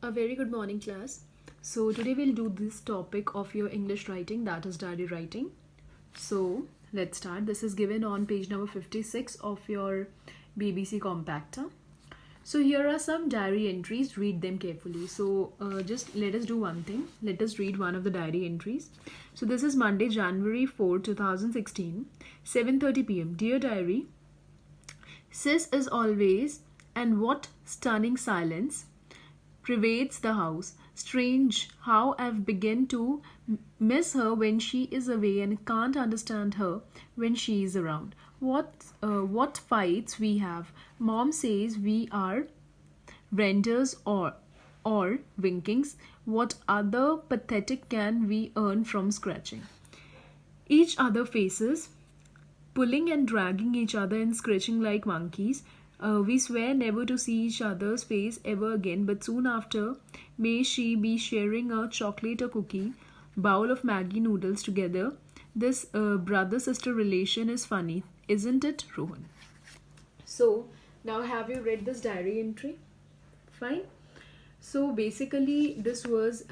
A very good morning, class. So, today we'll do this topic of your English writing, that is diary writing. So, let's start. This is given on page number 56 of your BBC Compactor. So, here are some diary entries. Read them carefully. So, just let us do one thing. Let us read one of the diary entries. So, this is Monday, January 4, 2016, 7:30 p.m. Dear Diary, Sis is always, and what stunning silence pervades the house. Strange how I've begun to miss her when she is away and can't understand her when she is around. What fights we have. Mom says we are renders or winkings. What other pathetic can we earn from scratching each other faces, pulling and dragging each other and scratching like monkeys? We swear never to see each other's face ever again, but soon after, may she be sharing a chocolate or cookie, bowl of Maggie noodles together. This brother sister relation is funny, isn't it, Rohan? So, now have you read this diary entry? Fine. So, basically, this was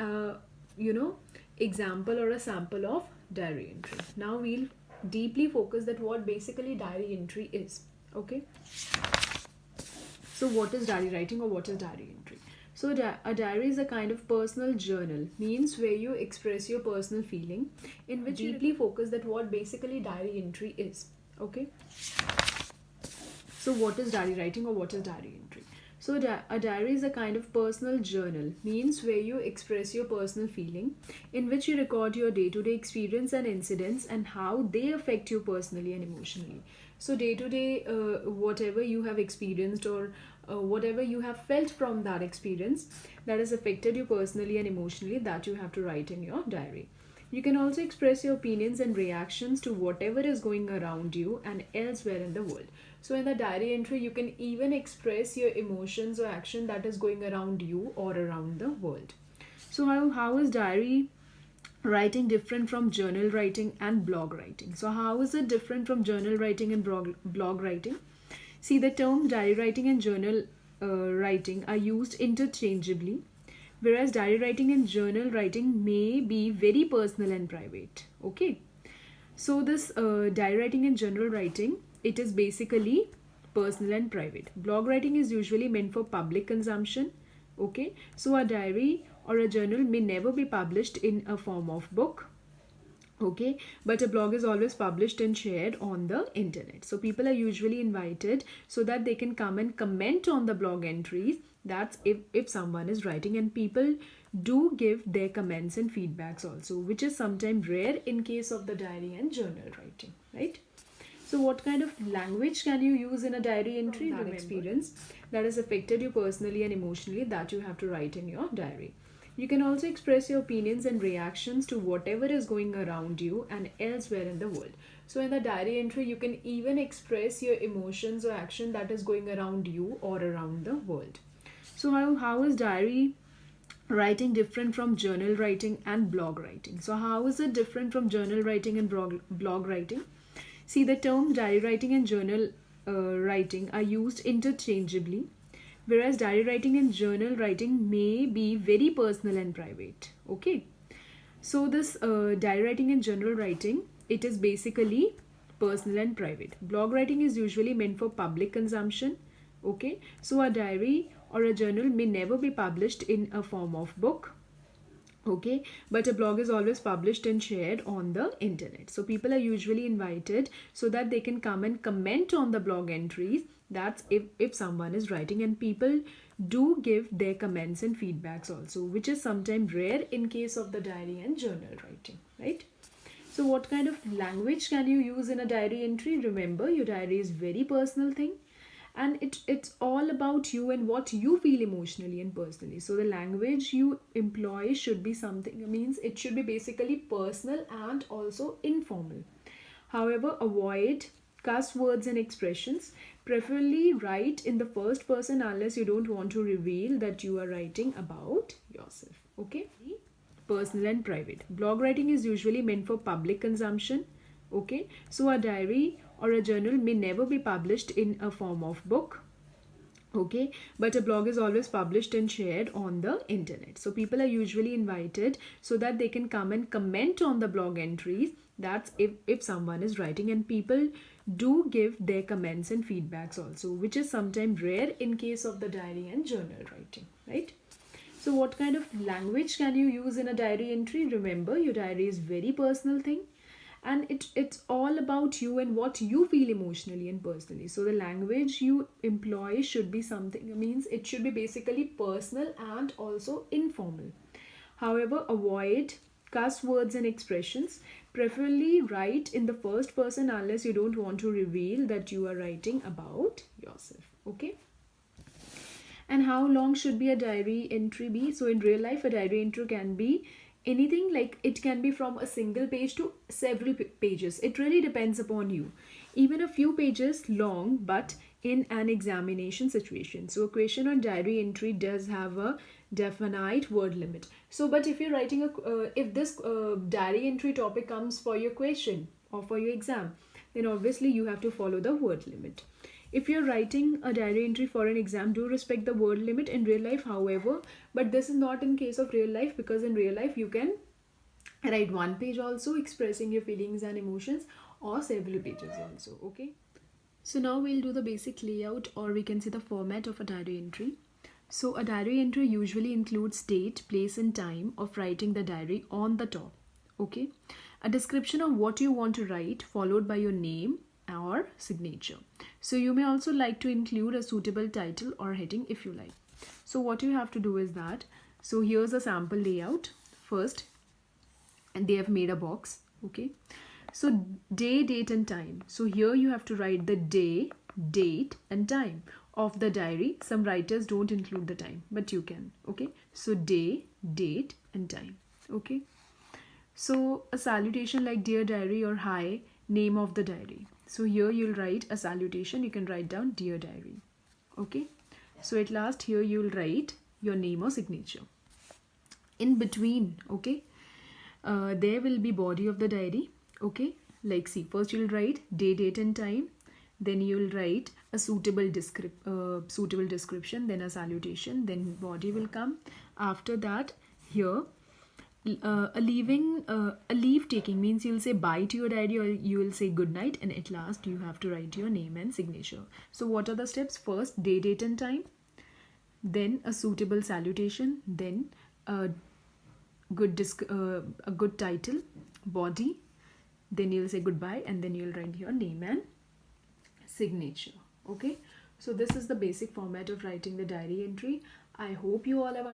example or a sample of diary entry. Now, we'll deeply focus that what basically diary entry is. Okay. So, what is diary writing or what is diary entry? So, a diary is a kind of personal journal, means where you express your personal feeling, in which you deeply focus that what basically diary entry is. Okay. So, what is diary writing or what is diary entry? So, a diary is a kind of personal journal, means where you express your personal feeling, in which you record your day to day experience and incidents and how they affect you personally and emotionally. So, day to day, whatever you have experienced or whatever you have felt from that experience that has affected you personally and emotionally, that you have to write in your diary. You can also express your opinions and reactions to whatever is going around you and elsewhere in the world. So, in the diary entry, you can even express your emotions or action that is going around you or around the world. So, how is diary writing different from journal writing and blog writing? So, how is it different from journal writing and blog writing? See, the term diary writing and journal writing are used interchangeably, whereas diary writing and journal writing may be very personal and private. Okay. So, this diary writing and journal writing, it is basically personal and private. Blog writing is usually meant for public consumption. Okay. So, a diary or a journal may never be published in a form of book. Okay, but a blog is always published and shared on the internet. So people are usually invited so that they can come and comment on the blog entries. That's if someone is writing, and people do give their comments and feedbacks also, which is sometimes rare in case of the diary and journal writing, right? So what kind of language can you use in a diary entry? That experience that has affected you personally and emotionally, that you have to write in your diary. You can also express your opinions and reactions to whatever is going around you and elsewhere in the world. So, in the diary entry, you can even express your emotions or action that is going around you or around the world. So, how is diary writing different from journal writing and blog writing? So, how is it different from journal writing and blog writing? See, the term diary writing and journal writing are used interchangeably, whereas diary writing and journal writing may be very personal and private. Okay. So, this diary writing and journal writing, it is basically personal and private. Blog writing is usually meant for public consumption. Okay. So, a diary or a journal may never be published in a form of book. Okay, but a blog is always published and shared on the internet. So people are usually invited so that they can come and comment on the blog entries. That's if someone is writing, and people do give their comments and feedbacks also, which is sometimes rare in case of the diary and journal writing, right? So what kind of language can you use in a diary entry? Remember, your diary is very personal thing, and it's all about you and what you feel emotionally and personally. So the language you employ should be something, means it should be basically personal and also informal. However, avoid cuss words and expressions. Preferably write in the first person unless you don't want to reveal that you are writing about yourself. Okay. Personal and private. Blog writing is usually meant for public consumption. Okay. So a diary or a journal may never be published in a form of book. Okay, but a blog is always published and shared on the internet, so people are usually invited so that they can come and comment on the blog entries. That's if someone is writing, and people do give their comments and feedbacks also, which is sometimes rare in case of the diary and journal writing, right? So what kind of language can you use in a diary entry? Remember, your diary is very personal thing, and it's all about you and what you feel emotionally and personally. So the language you employ should be something, means it should be basically personal and also informal. However, avoid cuss words and expressions. Preferably write in the first person unless you don't want to reveal that you are writing about yourself. Okay. And how long should be a diary entry be? So in real life, a diary entry can be anything, like it can be from a single page to several pages. It really depends upon you. Even a few pages long, but in an examination situation. So a question on diary entry does have a definite word limit. So but if you're writing a if this diary entry topic comes for your question or for your exam, then obviously you have to follow the word limit. If you're writing a diary entry for an exam, do respect the word limit in real life, however, but this is not in case of real life, because in real life you can write one page also expressing your feelings and emotions, or several pages also. Okay. So now we'll do the basic layout, or we can say the format of a diary entry. So a diary entry usually includes date, place and time of writing the diary on the top. Okay. A description of what you want to write, followed by your name or signature. So you may also like to include a suitable title or heading if you like. So what you have to do is that, so here's a sample layout. First, and they have made a box. Okay. So day, date and time. So here you have to write the day, date and time of the diary. Some writers don't include the time, but you can. Okay. So day, date and time. Okay. So a salutation like dear diary or hi, name of the diary. So here you'll write a salutation. You can write down dear diary. Okay. So at last here you'll write your name or signature. In between, okay, there will be body of the diary. Okay, like see, first you'll write day, date and time, then you'll write a suitable description, then a salutation, then body will come. After that, here a leave taking means you'll say bye to your diary, or you will say good night, and at last you have to write your name and signature. So what are the steps? First, day, date and time, then a suitable salutation, then a a good title, body, then you'll say goodbye, and then you'll write your name and signature. Okay, so this is the basic format of writing the diary entry. I hope you all have